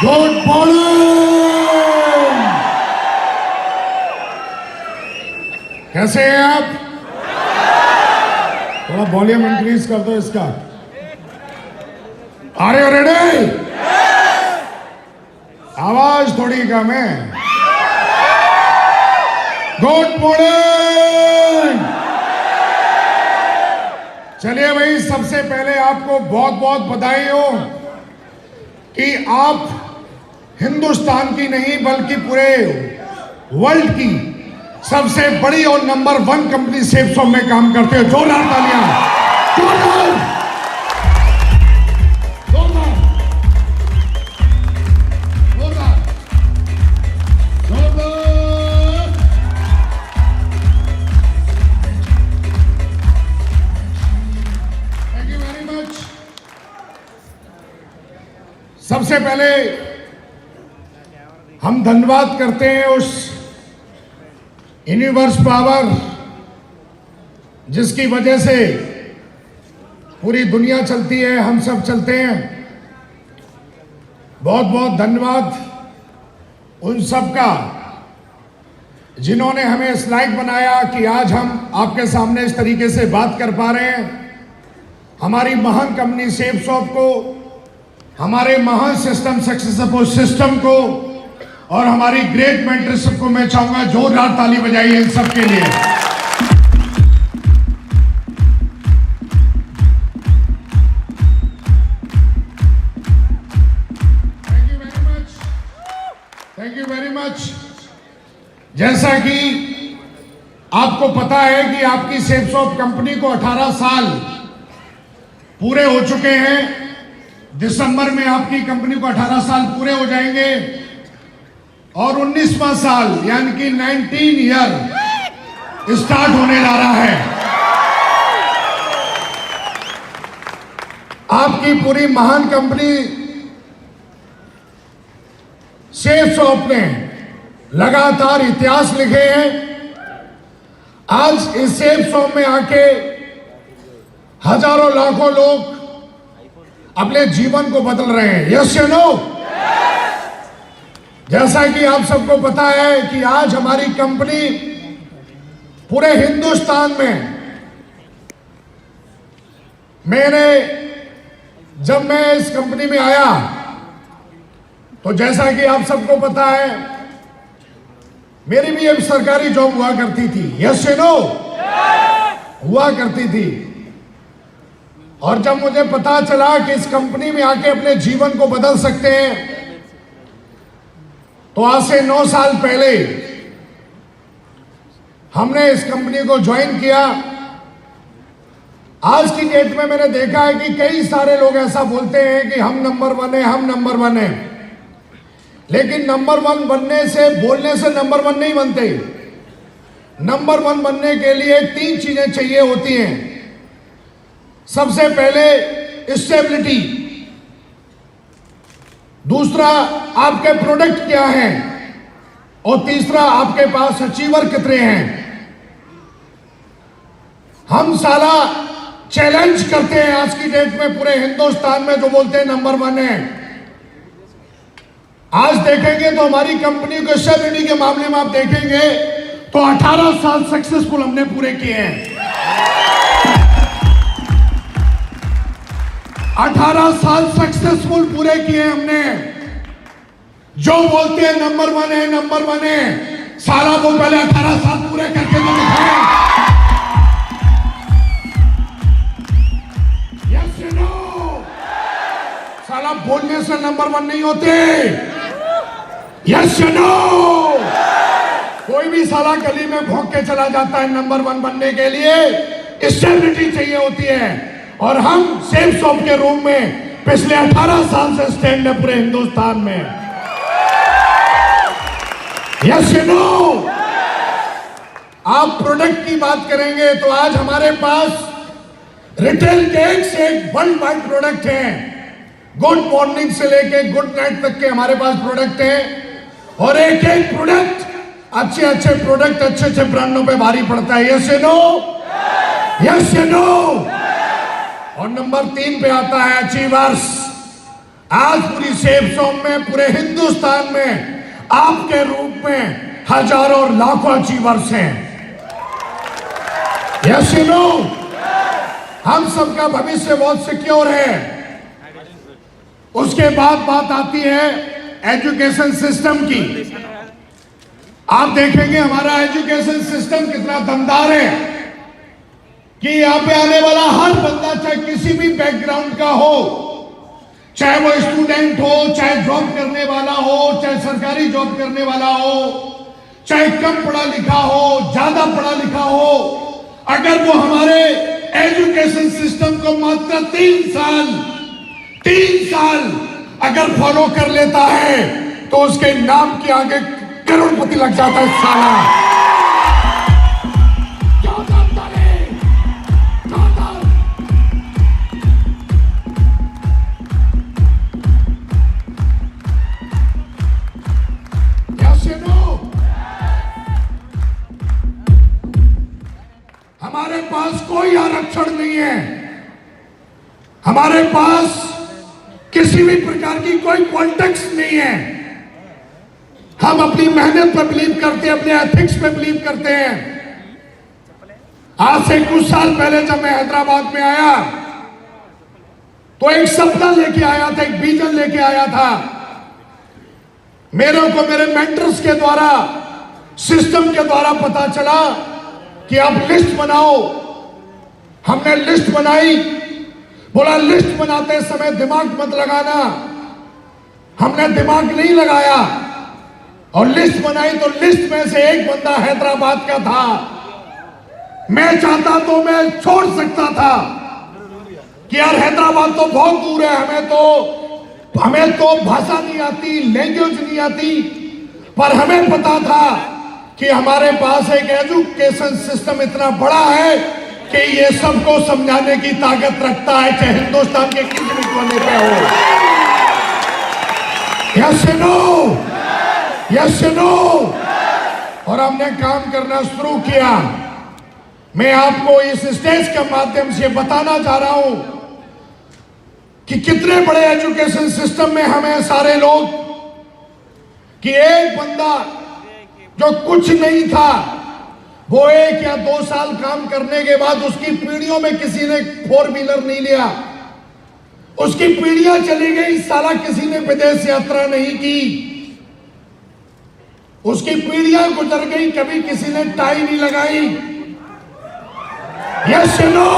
Good morning. कैसे हैं आप? थोड़ा वॉल्यूम इंक्रीज कर दो इसका। Are you ready? आवाज थोड़ी कम है। Good morning. चलिए भाई, सबसे पहले आपको बहुत बहुत बधाई हो कि आप हिंदुस्तान की नहीं बल्कि पूरे वर्ल्ड की सबसे बड़ी और नंबर 1 कंपनी सेफ्सॉफ्ट में काम करते हो। जोरदार तालियां, जोरदार, जोरदार, जोरदार, जोरदार। Thank you very much. सबसे पहले हम धन्यवाद करते हैं उस यूनिवर्स पावर जिसकी वजह से पूरी दुनिया चलती है, हम सब चलते हैं। बहुत बहुत धन्यवाद उन सब का जिन्होंने हमें इस लायक बनाया कि आज हम आपके सामने इस तरीके से बात कर पा रहे हैं। हमारी महान कंपनी सेफ्सॉफ्ट को, हमारे महान सिस्टम सक्सेसफुल सिस्टम को और हमारी ग्रेट मेंटरशिप को मैं चाहूंगा जोरदार ताली बजाइए इन सब के लिए। Thank you very much, thank you very much. जैसा कि आपको पता है कि आपकी सेफ्सॉफ्ट कंपनी को 18 साल पूरे हो चुके हैं। दिसंबर में आपकी कंपनी को 18 साल पूरे हो जाएंगे और 19वां साल यानी कि 19 ईयर स्टार्ट होने जा रहा है। आपकी पूरी महान कंपनी सेफ्सॉफ्ट ने लगातार इतिहास लिखे हैं। आज इस सेफ्सॉफ्ट में आके हजारों लाखों लोग अपने जीवन को बदल रहे हैं। यस या नो? जैसा कि आप सबको पता है कि आज हमारी कंपनी पूरे हिंदुस्तान में, जब मैं इस कंपनी में आया तो जैसा कि आप सबको पता है मेरी भी एक सरकारी जॉब हुआ करती थी। यस या नो? हुआ करती थी। और जब मुझे पता चला कि इस कंपनी में आके अपने जीवन को बदल सकते हैं तो आज से 9 साल पहले हमने इस कंपनी को ज्वाइन किया। आज की डेट में मैंने देखा है कि कई सारे लोग ऐसा बोलते हैं कि हम नंबर 1 है, हम नंबर 1 है। लेकिन नंबर 1 बनने से, बोलने से नंबर 1 नहीं बनते। नंबर 1 बनने के लिए 3 चीजें चाहिए होती हैं। सबसे पहले स्टेबिलिटी, दूसरा आपके प्रोडक्ट क्या हैं, और तीसरा आपके पास अचीवर कितने हैं। हम साला चैलेंज करते हैं आज की डेट में पूरे हिंदुस्तान में, जो बोलते हैं नंबर 1 है। आज देखेंगे तो हमारी कंपनी को स्टेबिलिटी के मामले में आप देखेंगे तो 18 साल सक्सेसफुल हमने पूरे किए हैं। 18 साल सक्सेसफुल पूरे किए हमने। जो बोलते हैं नंबर 1 है, नंबर 1 है, साला वो पहले 18 साल पूरे करके तो दिखाएं। यस या नो? साला बोलने से नंबर 1 नहीं होते। यस या नो? कोई भी साला गली में भौंक के चला जाता है। नंबर 1 बनने के लिए स्टेबिलिटी चाहिए होती है। और हम सेफ्सॉफ्ट के रूम में पिछले 18 साल से स्टैंड है पूरे हिंदुस्तान में। यस या नो? आप प्रोडक्ट की बात करेंगे तो आज हमारे पास रिटेल के एक से एक वर्ल्ड वाइड प्रोडक्ट हैं। गुड मॉर्निंग से लेके गुड नाइट तक के हमारे पास प्रोडक्ट हैं। और एक एक प्रोडक्ट, अच्छे अच्छे प्रोडक्ट अच्छे अच्छे ब्रांडों पे भारी पड़ता है। यस या नो? यस या नो? और नंबर 3 पे आता है अचीवर्स। आज पूरी सेफ जोन में, पूरे हिंदुस्तान में आपके रूप में हजारों और लाखों अचीवर्स हैं। यस यू नो, हम सबका भविष्य बहुत सिक्योर है। उसके बाद बात आती है एजुकेशन सिस्टम की। आप देखेंगे हमारा एजुकेशन सिस्टम कितना दमदार है कि यहाँ पे आने वाला हर बंदा, चाहे किसी भी बैकग्राउंड का हो, चाहे वो स्टूडेंट हो, चाहे जॉब करने वाला हो, चाहे सरकारी जॉब करने वाला हो, चाहे कम पढ़ा लिखा हो, ज्यादा पढ़ा लिखा हो, अगर वो हमारे एजुकेशन सिस्टम को मात्र 3 साल अगर फॉलो कर लेता है तो उसके नाम के आगे करोड़पति लग जाता है साला। हमारे पास कोई आरक्षण नहीं है, हमारे पास किसी भी प्रकार की कोई पॉलिटिक्स नहीं है। हम अपनी मेहनत पर बिलीव करते हैं, अपने एथिक्स पे बिलीव करते हैं। आज से कुछ साल पहले जब मैं हैदराबाद में आया तो एक सपना लेके आया था, एक विजन लेके आया था। मेरे को मेरे मेंटर्स के द्वारा, सिस्टम के द्वारा पता चला कि आप लिस्ट बनाओ। हमने लिस्ट बनाई, बोला लिस्ट बनाते समय दिमाग मत लगाना। हमने दिमाग नहीं लगाया और लिस्ट बनाई तो लिस्ट में से एक बंदा हैदराबाद का था। मैं चाहता तो मैं छोड़ सकता था कि यार हैदराबाद तो बहुत दूर है, हमें तो भाषा नहीं आती, लैंग्वेज नहीं आती, पर हमें पता था कि हमारे पास एक एजुकेशन सिस्टम इतना बड़ा है कि ये सबको समझाने की ताकत रखता है, चाहे हिंदुस्तान के किसी भी कोने पे हो। Yes no, yes no. और हमने काम करना शुरू किया। मैं आपको इस स्टेज के माध्यम से बताना चाह रहा हूं कि कितने बड़े एजुकेशन सिस्टम में हमें सारे लोग, कि एक बंदा जो कुछ नहीं था, वो 1 या 2 साल काम करने के बाद उसकी पीढ़ियों में किसी ने 4 व्हीलर नहीं लिया, उसकी पीढ़ियां चली गई, साला किसी ने विदेश यात्रा नहीं की, उसकी पीढ़ियां गुजर गई, कभी किसी ने टाई नहीं लगाई। यस नो,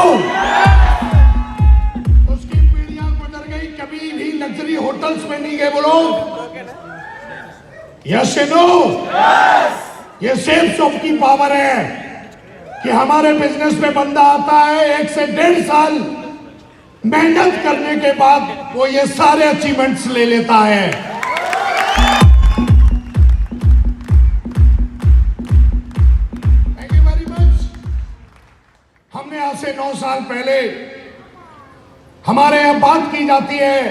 उसकी पीढ़ियां गुजर गई, कभी भी लग्जरी होटल्स में नहीं गए वो लोग। यस नो, ये सेफ शॉप की पावर है कि हमारे बिजनेस में बंदा आता है, 1 से 1.5 साल मेहनत करने के बाद वो ये सारे अचीवमेंट्स ले लेता है। Thank you very much. हमने आज से 9 साल पहले, हमारे यहां बात की जाती है,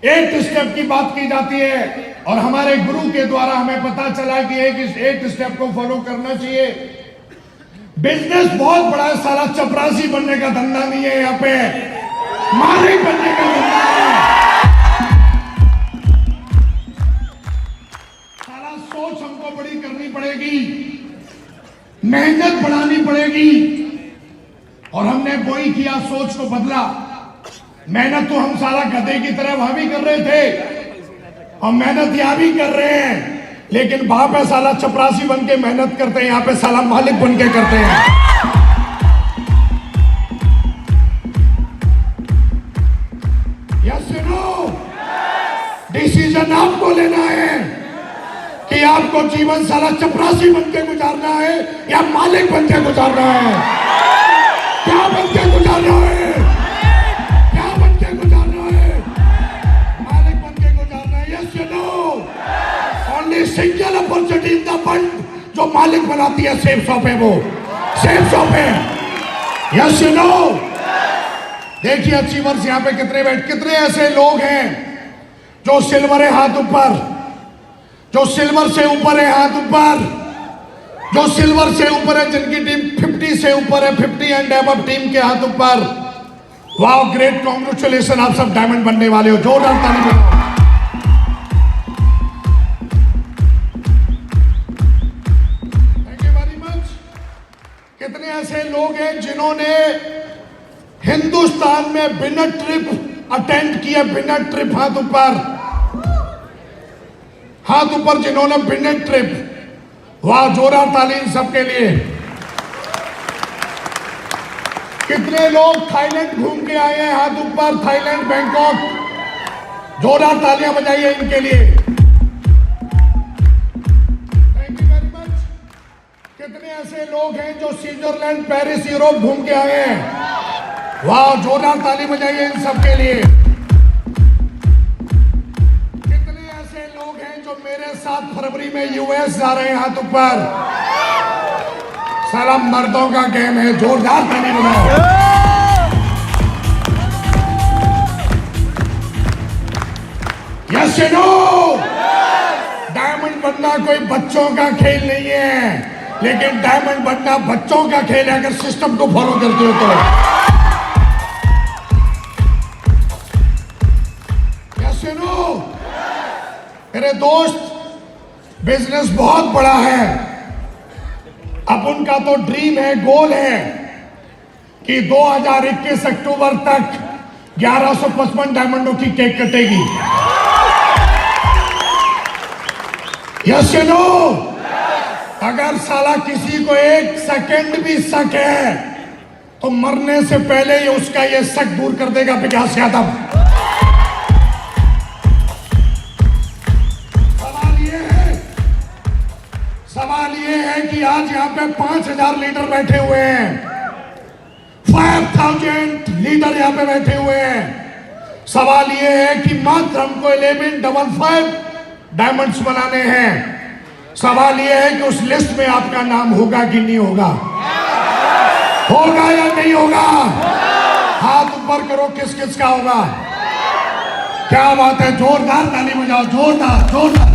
8 स्टेप की बात की जाती है, और हमारे गुरु के द्वारा हमें पता चला कि एक स्टेप को फॉलो करना चाहिए। बिजनेस बहुत बड़ा है, सारा चपरासी बनने का धंधा नहीं है, यहाँ पे मालिक बनने का धंधा है। सारा सोच हमको बड़ी करनी पड़ेगी, मेहनत बढ़ानी पड़ेगी, और हमने वही किया, सोच को बदला। मेहनत तो हम सारा गधे की तरह वहां भी कर रहे थे और मेहनत यहां भी कर रहे हैं, लेकिन वहां पे साला चपरासी बन के मेहनत करते हैं, यहां पे साला मालिक बन के करते हैं। यस नो, डिसीजन आपको लेना है कि आपको जीवन साला चपरासी बन के गुजारना है या मालिक बन के गुजारना है। क्या बन के गुजारना है? Single opportunity in the world जो मालिक बनाती है सेफ शॉप है, वो सेफ शॉप है। Yes you know. देखिए अचीवर्स यहाँ पे कितने ऐसे लोग हैं जो सिल्वर है हाथ ऊपर, जो सिल्वर से ऊपर है हाथ ऊपर, जो सिल्वर से ऊपर है, जिनकी टीम 50 से ऊपर है, 50 एंड अबव टीम के हाथ ऊपर। वाह, ग्रेट, कॉन्ग्रेचुलेशन, आप सब डायमंड बनने वाले हो। जोरदार ताली बजाओ। Thank you very much. कितने ऐसे लोग हैं जिन्होंने हिंदुस्तान में बिना ट्रिप अटेंड किया, बिना ट्रिप, हाथ ऊपर, हाथ ऊपर, जिन्होंने बिना ट्रिप। वाह, जोरदार ताली इन सबके लिए। कितने लोग थाईलैंड घूम के आए हैं, हाथ ऊपर, थाईलैंड, बैंकॉक, जोरदार तालियां बजाइए इनके लिए। Thank you very much. कितने ऐसे लोग हैं जो स्विट्जरलैंड, पेरिस, यूरोप घूम के आए हैं, वाह, जोरदार ताली बजाइए इन सबके लिए। कितने ऐसे लोग हैं जो मेरे साथ फरवरी में यूएस जा रहे हैं, हाथ ऊपर। सारा मर्दों का गेम है, जोरदार ताली बजाओ। यस या नो? डायमंड बनना कोई बच्चों का खेल नहीं है, लेकिन डायमंड बनना बच्चों का खेल है अगर सिस्टम को फॉलो करते हो तो। यस या नो? मेरे दोस्त, बिजनेस बहुत बड़ा है। अब उनका तो ड्रीम है, गोल है कि 2021 अक्टूबर तक 1155 डायमंडों की केक कटेगी। यस या नो? अगर साला किसी को एक सेकंड भी शक है तो मरने से पहले ही उसका ये शक दूर कर देगा विकास यादव। सवाल ये है कि आज यहाँ पे 5000 लीडर बैठे हुए हैं, 5000 लीडर यहाँ पे बैठे हुए हैं। सवाल ये है कि मात्र हमको 1155 डायमंड्स बनाने हैं। सवाल ये है कि उस लिस्ट में आपका नाम होगा कि नहीं होगा? होगा या नहीं होगा? हाथ ऊपर करो, किस किस का होगा? क्या बात है, जोरदार ताली बजाओ, जोरदार जोरदार।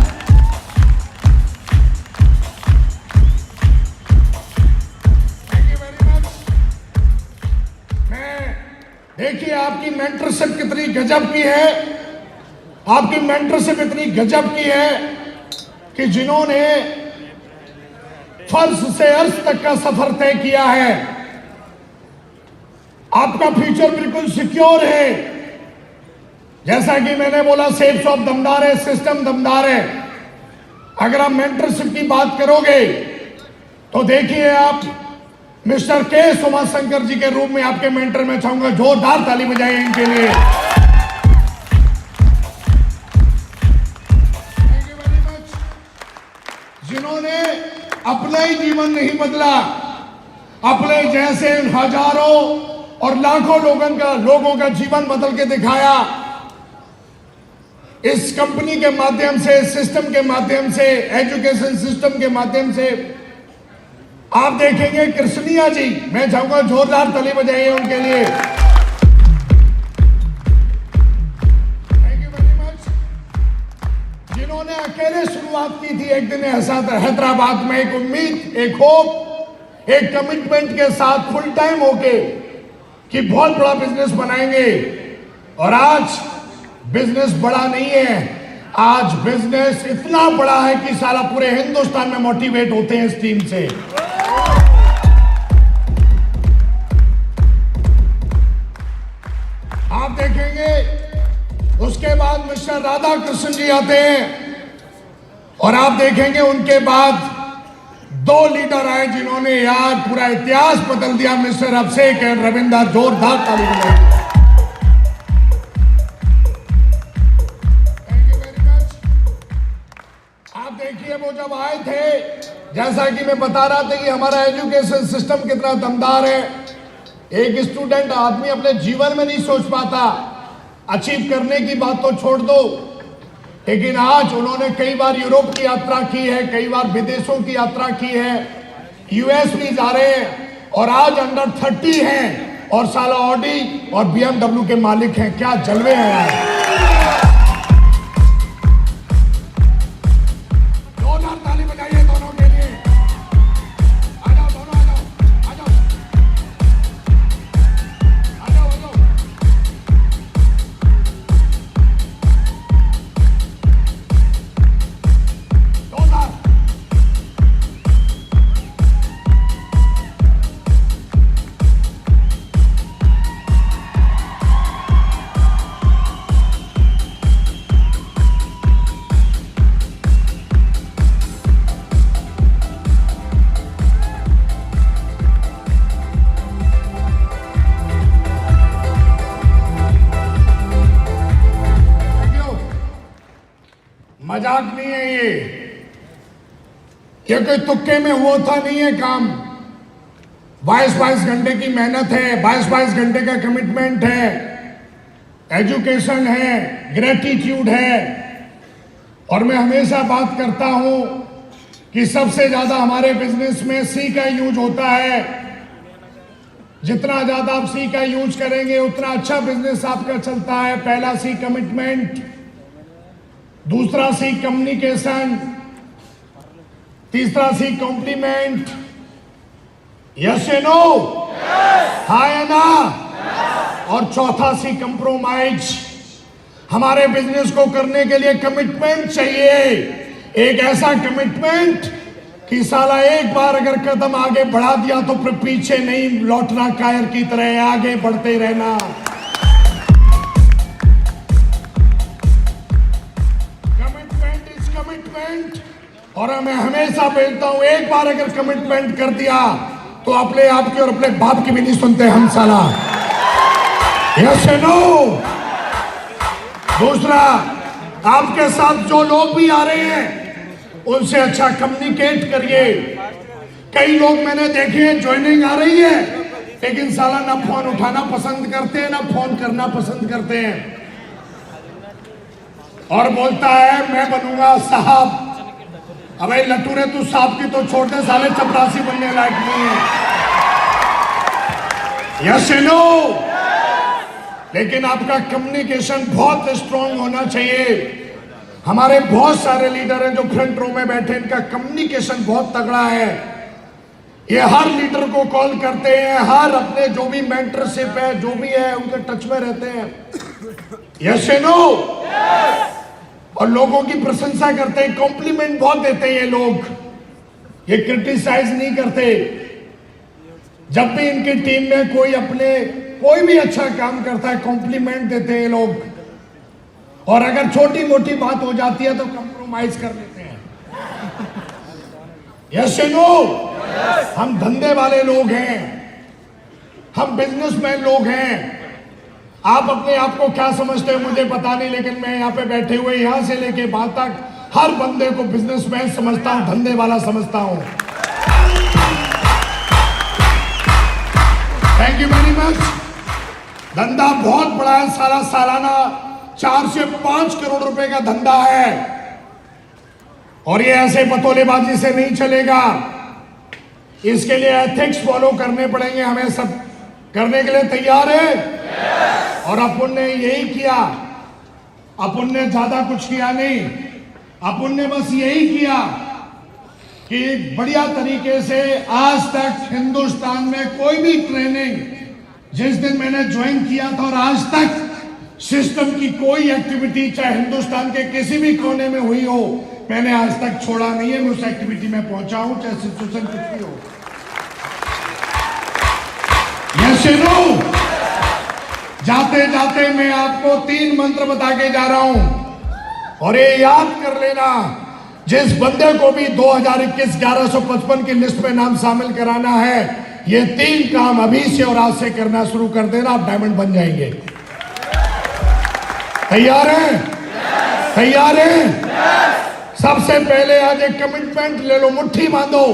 देखिए आपकी मेंटरशिप कितनी गजब की है, आपकी मेंटरशिप इतनी गजब की है कि जिन्होंने फर्श से अर्श तक का सफर तय किया है, आपका फ्यूचर बिल्कुल सिक्योर है। जैसा कि मैंने बोला, सेफ शॉप दमदार है, सिस्टम दमदार है। अगर आप मेंटरशिप की बात करोगे तो देखिए आप मिस्टर के उमाशंकर जी के रूप में आपके मेंटर में चाहूंगा, जोरदार ताली बजाइए इनके लिए। Thank you very much. जिन्होंने अपना ही जीवन नहीं बदला, अपने जैसे हजारों और लाखों लोगों का जीवन बदल के दिखाया। इस कंपनी के माध्यम से, सिस्टम के माध्यम से, एजुकेशन सिस्टम के माध्यम से आप देखेंगे कृष्णिया जी, मैं चाहूंगा जोरदार ताली बजाइए उनके लिए। Thank you very much. जिन्होंने अकेले शुरुआत की थी, एक दिन ऐसा था हैदराबाद में, एक उम्मीद, एक होप, एक कमिटमेंट के साथ फुल टाइम होके कि बहुत बड़ा बिजनेस बनाएंगे। और आज बिजनेस बड़ा नहीं है, आज बिजनेस इतना बड़ा है कि साला पूरे हिंदुस्तान में मोटिवेट होते हैं इस टीम से। आप देखेंगे उसके बाद मिस्टर राधा कृष्ण जी आते हैं और आप देखेंगे उनके बाद 2 लीडर आए जिन्होंने यार पूरा इतिहास बदल दिया, मिस्टर अभिषेक एंड रविंदर। जोरदार ताली बजाइए। Thank you very much. आप देखिए वो जब आए थे, जैसा कि मैं बता रहा था कि हमारा एजुकेशन सिस्टम कितना दमदार है। एक स्टूडेंट आदमी अपने जीवन में नहीं सोच पाता, अचीव करने की बात तो छोड़ दो, लेकिन आज उन्होंने कई बार यूरोप की यात्रा की है, कई बार विदेशों की यात्रा की है, यूएस भी जा रहे हैं और आज अंडर 30 हैं और साला ऑडी और BMW के मालिक हैं। क्या जलवे हैं यार। जोरदार ताली बजाइए दोनों के लिए। आ जाओ दोनों, आ जाओ, आ जाओ, आ जाओ, आ जाओ। मजाक नहीं है ये कोई तुक्के में हुआ था नहीं है काम। 22 घंटे की मेहनत है, 22 घंटे का कमिटमेंट है, एजुकेशन है, ग्रेटिट्यूड है। और मैं हमेशा बात करता हूं कि सबसे ज्यादा हमारे बिजनेस में सी का यूज होता है। जितना ज्यादा आप सी का यूज करेंगे उतना अच्छा बिजनेस आपका चलता है। पहला सी कमिटमेंट, दूसरा सी कम्युनिकेशन, तीसरा सी कॉम्प्लीमेंट, यस या नो, हाँ या ना, और चौथा सी कंप्रोमाइज। हमारे बिजनेस को करने के लिए कमिटमेंट चाहिए, एक ऐसा कमिटमेंट कि साला एक बार अगर कदम आगे बढ़ा दिया तो फिर पीछे नहीं लौटना, कायर की तरह आगे बढ़ते रहना। Commitment is commitment. और मैं हमेशा बोलता हूं, एक बार अगर कमिटमेंट कर दिया तो अपने आप की और अपने बाप की भी नहीं सुनते हम साला, यस या नो। दूसरा, आपके साथ जो लोग भी आ रहे हैं उनसे अच्छा कम्युनिकेट करिए। कई लोग मैंने देखे हैं, ज्वाइनिंग आ रही है लेकिन साला ना फोन उठाना पसंद करते हैं ना फोन करना पसंद करते हैं, और बोलता है मैं बनूंगा साहब। अबे लट्टू रे, तू साहब की तो छोड़ दे, साले चपरासी बनने लायक नहीं है, यस या नो। लेकिन आपका कम्युनिकेशन बहुत स्ट्रांग होना चाहिए। हमारे बहुत सारे लीडर हैं जो फ्रंट रो में बैठे, इनका कम्युनिकेशन बहुत तगड़ा है। ये हर लीडर को कॉल करते हैं, हर अपने जो भी मेंटरशिप है जो भी है उनके टच में रहते हैं, यस या नो। और लोगों की प्रशंसा करते हैं, कॉम्प्लीमेंट बहुत देते हैं ये लोग, ये क्रिटिसाइज नहीं करते। जब भी इनकी टीम में कोई भी अच्छा काम करता है कॉम्प्लीमेंट देते हैं ये लोग। और अगर छोटी मोटी बात हो जाती है तो कंप्रोमाइज कर लेते हैं, यस या नो। हम धंधे वाले लोग हैं, हम बिजनेसमैन लोग हैं। आप अपने आप को क्या समझते हैं मुझे पता नहीं, लेकिन मैं यहाँ पे बैठे हुए यहां से लेके वहां तक हर बंदे को बिजनेसमैन समझता हूं, धंधे वाला समझता हूं। Thank you very much. धंधा बहुत बड़ा है, सालाना 4 से 5 करोड़ रुपए का धंधा है, और ये ऐसे बतौलेबाजी से नहीं चलेगा। इसके लिए एथिक्स फॉलो करने पड़ेंगे, हमें सब करने के लिए तैयार है। और अपन ने यही किया, अपन ने ज्यादा कुछ किया नहीं, अपन ने बस यही किया कि बढ़िया तरीके से आज तक हिंदुस्तान में कोई भी ट्रेनिंग, जिस दिन मैंने ज्वाइन किया था और आज तक सिस्टम की कोई एक्टिविटी चाहे हिंदुस्तान के किसी भी कोने में हुई हो, मैंने आज तक छोड़ा नहीं है। मैं उस एक्टिविटी में पहुंचा हूं, चाहे सिचुएशन कुछ भी हो, यस या नो। जाते जाते मैं आपको 3 मंत्र बता के जा रहा हूं, और ये याद कर लेना, जिस बंदे को भी 2021 1155 की लिस्ट में नाम शामिल कराना है, ये 3 काम अभी से और आज से करना शुरू कर देना, आप डायमंड बन जाएंगे। तैयार हैं? तैयार हैं? सबसे पहले आज एक कमिटमेंट ले लो, मुट्ठी बांधो,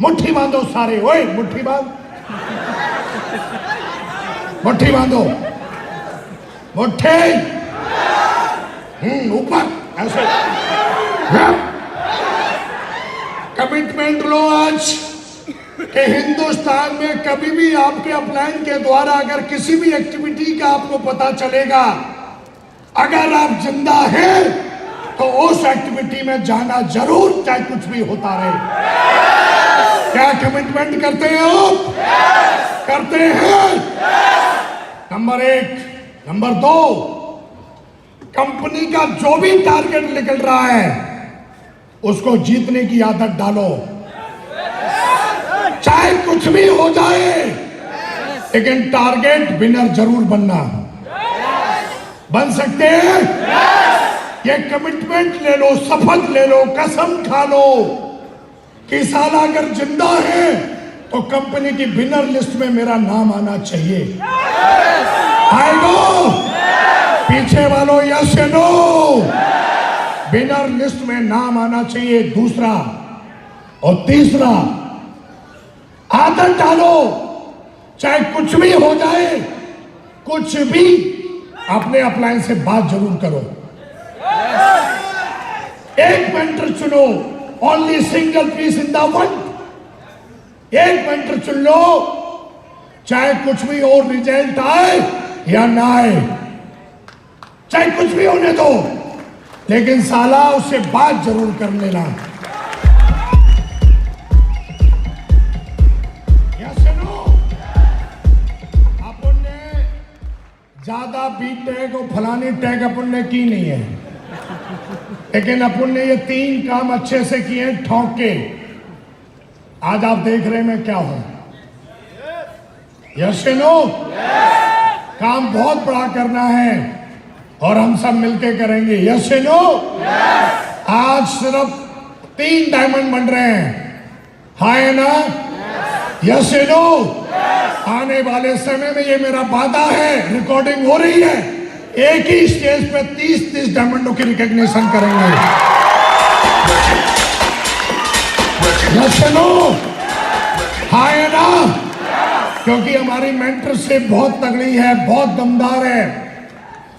मुट्ठी बांधो सारे, ओए मुट्ठी बांध, मुट्ठी बांधो, मुट्ठी ऊपर ऐसे। कमिटमेंट लो आज कि हिंदुस्तान में कभी भी आपके अपलाइन के द्वारा अगर किसी भी एक्टिविटी का आपको पता चलेगा, अगर आप जिंदा हैं तो उस एक्टिविटी में जाना जरूर, चाहे कुछ भी होता रहे। क्या कमिटमेंट करते हैं आप? करते हैं। नंबर 1। नंबर 2, कंपनी का जो भी टारगेट निकल रहा है उसको जीतने की आदत डालो, चाहे कुछ भी हो जाए, लेकिन टारगेट विनर जरूर बनना। बन सकते हैं? ये कमिटमेंट ले लो, शपथ ले लो, कसम खा लो कि साला अगर जिंदा है तो कंपनी की विनर लिस्ट में मेरा नाम आना चाहिए। आएगा? पीछे वालों यस या नो? विनर लिस्ट में नाम आना चाहिए। दूसरा और तीसरा, आदत डालो, चाहे कुछ भी हो जाए, कुछ भी, अपने अपलायंस से बात जरूर करो। एक मेंटर चुनो, only single piece in the world. एक मेंटर चुन लो, चाहे कुछ भी और रिजल्ट आए या ना आए, चाहे कुछ भी होने दो, लेकिन साला उससे बात जरूर कर लेना। अपन ने ज्यादा बीट टैग और फलानी टैग अपन ने की नहीं है, लेकिन अपन ने ये 3 काम अच्छे से किए ठोक के। आज आप देख रहे हैं मैं क्या हूं। यस नो, काम बहुत बड़ा करना है और हम सब मिलके करेंगे। यस नो, आज सिर्फ 3 डायमंड बन रहे हैं, हाय ना? यस नो, आने वाले समय में ये मेरा वादा है, रिकॉर्डिंग हो रही है, एक ही स्टेज पे 30-30 डायमंडों की रिकॉग्निशन करेंगे। यस नो, हाय ना? क्योंकि हमारी मेंटरशिप बहुत तगड़ी है, बहुत दमदार है।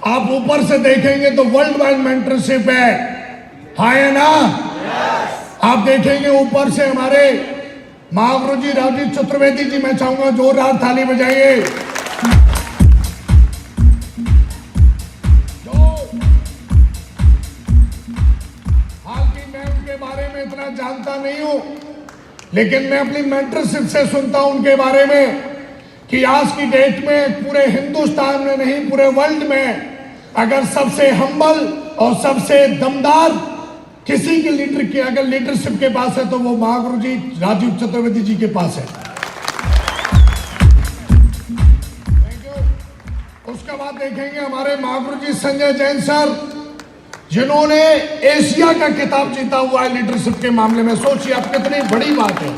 आप ऊपर से देखेंगे तो वर्ल्ड वाइड मेंटरशिप है, हाय ना? आप देखेंगे ऊपर से हमारे महागुरु जी राजीव चतुर्वेदी जी, मैं चाहूंगा जोरदार ताली बजाइए। हालांकि मैं उनके बारे में इतना जानता नहीं हूं, लेकिन मैं अपनी मेंटरशिप से सुनता हूं उनके बारे में कि आज की डेट में पूरे हिंदुस्तान में नहीं, पूरे वर्ल्ड में अगर सबसे हम्बल और सबसे दमदार किसी की लीडर की अगर लीडरशिप के पास है तो वो महागुरु जी राजीव चतुर्वेदी जी के पास है। Thank you. उसके बाद देखेंगे हमारे महागुरु जी संजय जैन सर, जिन्होंने एशिया का खिताब जीता हुआ है लीडरशिप के मामले में। सोचिए आप, कितनी बड़ी बात है।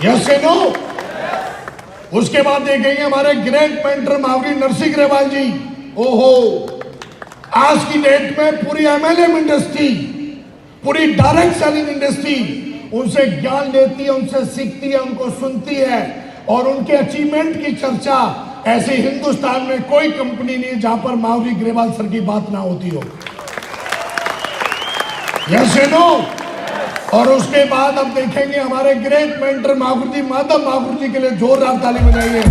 Yes no. उसके बाद देखेंगे हमारे ग्रेट मेंटर महावीर नरसिंह ग्रेवाल जी। ओहो, आज की डेट में पूरी एमएलएम इंडस्ट्री, पूरी डायरेक्ट सेलिंग इंडस्ट्री उनसे ज्ञान लेती है, उनसे सीखती है, उनको सुनती है, और उनके अचीवमेंट की चर्चा ऐसे हिंदुस्तान में कोई कंपनी नहीं जहां पर महावीर ग्रेवाल सर की बात ना होती हो। Yes no. और उसके बाद अब देखेंगे हमारे ग्रेट मेंटर महागुरु जी, माधव महागुरु जी के लिए जोरदार ताली बजाइए।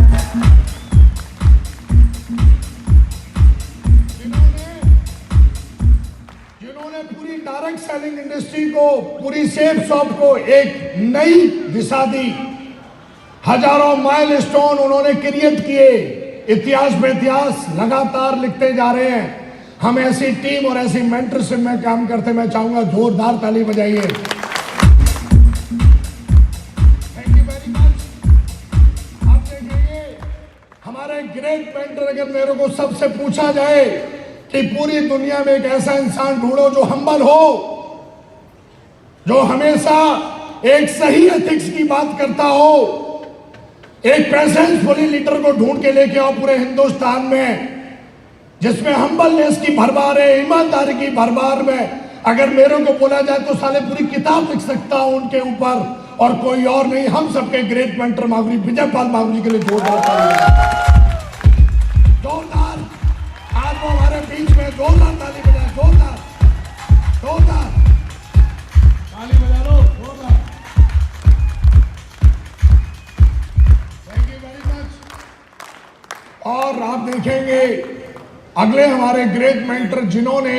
जिन्होंने पूरी डायरेक्ट सेलिंग इंडस्ट्री को, पूरी सेफ शॉप को एक नई दिशा दी। हजारों माइलस्टोन उन्होंने क्रिएट किए, इतिहास पे इतिहास लगातार लिखते जा रहे हैं। हम ऐसी टीम और ऐसी मेंटरशिप में काम करते, मैं चाहूंगा जोरदार ताली बजाइए। Thank you very much. आप देखेंगे हमारे ग्रेट मेंटर, अगर मेरे को सबसे पूछा जाए कि पूरी दुनिया में एक ऐसा इंसान ढूंढो जो हम्बल हो, जो हमेशा एक सही एथिक्स की बात करता हो, एक प्रेजेंसफुली लीडर को ढूंढ के लेके आओ पूरे हिंदुस्तान में, जिसमें हम्बलनेस की भरमार है, ईमानदारी की भरमार में। अगर मेरे को बोला जाए तो साले पूरी किताब लिख सकता हूं उनके ऊपर, और कोई और नहीं, हम सबके ग्रेट मेंटर महागुरु विजयपाल महागुरु के लिए जोरदार जोरदार। आज वो हमारे बीच में जोरदार ताली बजाए, जोरदार जोरदार ताली बजा लो, जोरदार। Thank you very much. और आप देखेंगे अगले हमारे ग्रेट मेंटर, जिन्होंने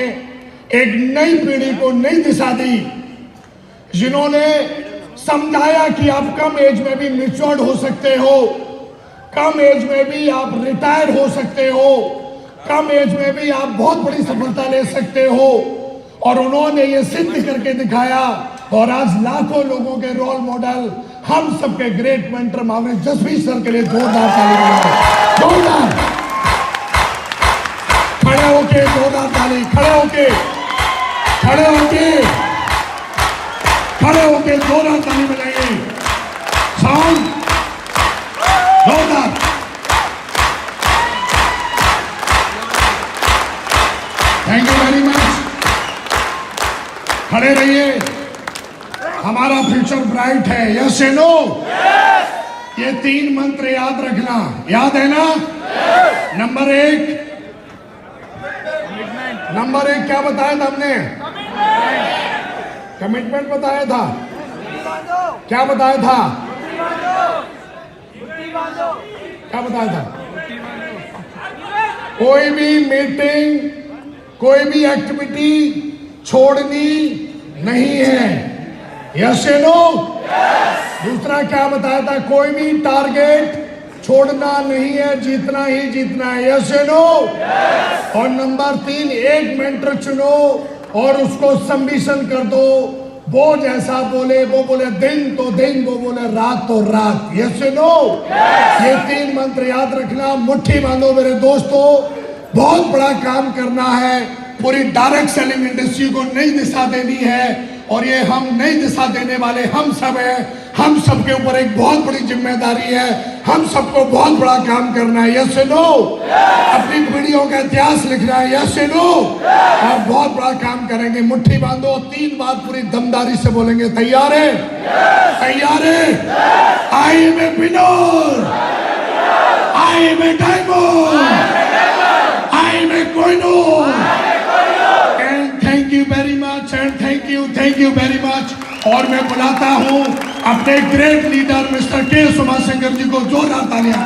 एक नई पीढ़ी को नई दिशा दी, जिन्होंने समझाया कि आप कम एज में भी मैच्योर्ड हो सकते हो, कम एज में भी आप रिटायर हो सकते हो, कम एज में भी आप बहुत बड़ी सफलता ले सकते हो। और उन्होंने ये सिद्ध करके दिखाया, और आज लाखों लोगों के रोल मॉडल हम सबके great mentor Mahavir Jasvir sir के लिए जोरदार ताली बजाएं, जोरदार। खड़े होके जोरदार ताली, खड़े होके, खड़े होके, खड़े होके जोरदार ताली बजाइए। साउंड जोरदार। Thank you very much. खड़े रहिए, हमारा फ्यूचर ब्राइट है। यस या नो? ये 3 मंत्र याद रखना, याद है ना? नंबर 1 क्या बताया था हमने? कमिटमेंट बताया था। क्या बताया था? क्या बताया था? कोई भी मीटिंग, कोई भी एक्टिविटी छोड़नी नहीं है। यस या नो? दूसरा क्या बताया था? कोई भी टारगेट छोड़ना नहीं है, जीतना ही जीतना है। यस या नो? और नंबर 3, एक मेंटर चुनो और उसको सबमिशन कर दो। वो जैसा बोले, वो बोले दिन तो दिन, वो बोले रात तो रात। यस या नो? ये 3 मंत्र याद रखना, मुट्ठी बांधो मेरे दोस्तों। बहुत बड़ा काम करना है, पूरी डायरेक्ट सेलिंग इंडस्ट्री को नई दिशा देनी है, और ये हम नई दिशा देने वाले हम सब हैं। हम सबके ऊपर एक बहुत बड़ी जिम्मेदारी है, हम सबको बहुत बड़ा काम करना है। यस या नो? अपनी पीढ़ियों का इतिहास लिखना है। यस या नो? और बहुत बड़ा काम करेंगे। मुट्ठी बांधो, 3 बात पूरी दमदारी से बोलेंगे। तैयार है? तैयार है? I am a winner, I am a diamond, I am a Kohinoor. And thank you very much, and thank you very much. और मैं बुलाता हूं अपने ग्रेट लीडर मिस्टर के उमाशंकर जी को। जोरदार तालियां।